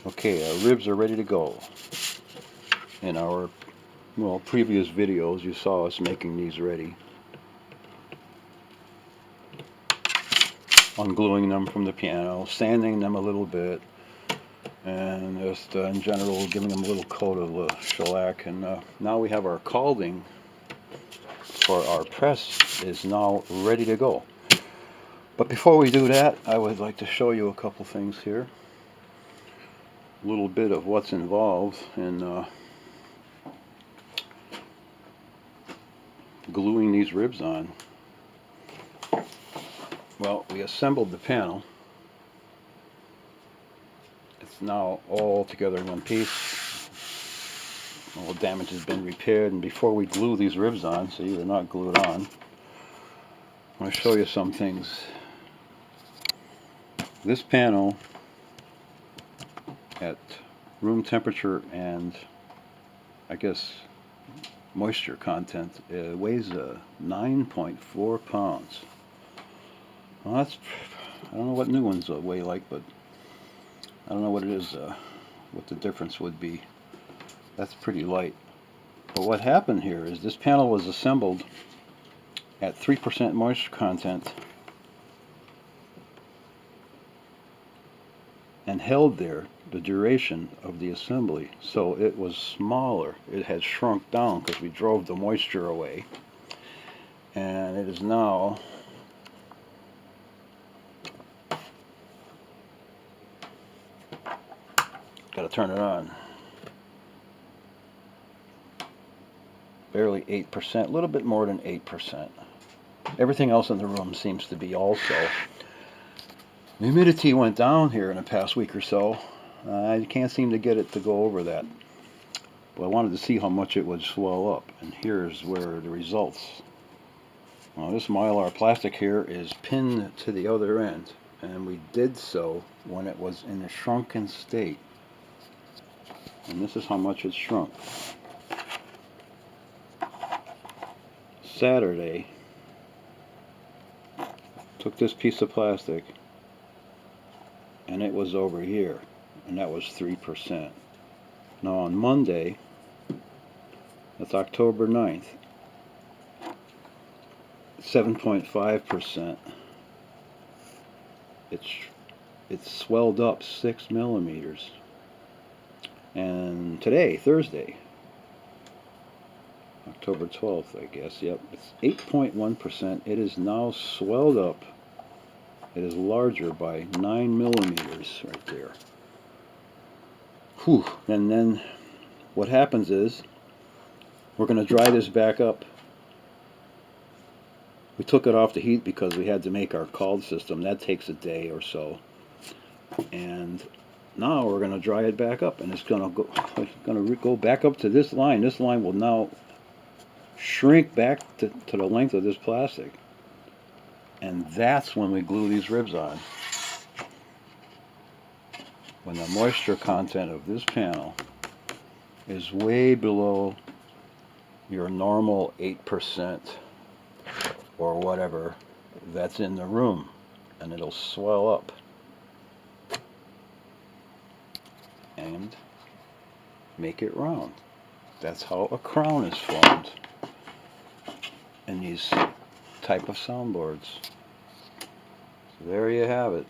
Okay, our ribs are ready to go. In our previous videos, you saw us making these ready. Ungluing them from the piano, sanding them a little bit, and just in general giving them a little coat of shellac. And now we have our calding for our press is now ready to go. But before we do that, I would like to show you a couple things here. A little bit of what's involved in gluing these ribs on. Well, we assembled the panel. It's now all together in one piece. All the damage has been repaired, and before we glue these ribs on, see, they're not glued on, I want to show you some things. This panel at room temperature and I guess moisture content weighs 9.4 pounds. Well, that's, I don't know what new ones weigh like, but I don't know what it is, what the difference would be. That's pretty light. But what happened here is this panel was assembled at 3% moisture content and held there the duration of the assembly. So it was smaller. It had shrunk down because we drove the moisture away. And it is now got to turn it on. Barely 8%, a little bit more than 8%. Everything else in the room seems to be also. The humidity went down here in the past week or so. I can't seem to get it to go over that. But I wanted to see how much it would swell up. And here's where the results. Now this Mylar plastic here is pinned to the other end. And we did so when it was in a shrunken state. And this is how much it shrunk. Saturday, took this piece of plastic and it was over here, and that was 3%. Now on Monday, that's October 9th, 7.5%. It's swelled up 6 millimeters. And today, Thursday, October 12th, I guess, yep, it's 8.1%. It is now swelled up. It is larger by 9 millimeters right there. Whew. And then what happens is we're going to dry this back up. We took it off the heat because we had to make our cald system. That takes a day or so. And now we're going to dry it back up, and it's going to go back up to this line. This line will now shrink back to the length of this plastic. And that's when we glue these ribs on. When the moisture content of this panel is way below your normal 8% or whatever that's in the room, and it'll swell up and make it round. That's how a crown is formed in these type of soundboards. So there you have it.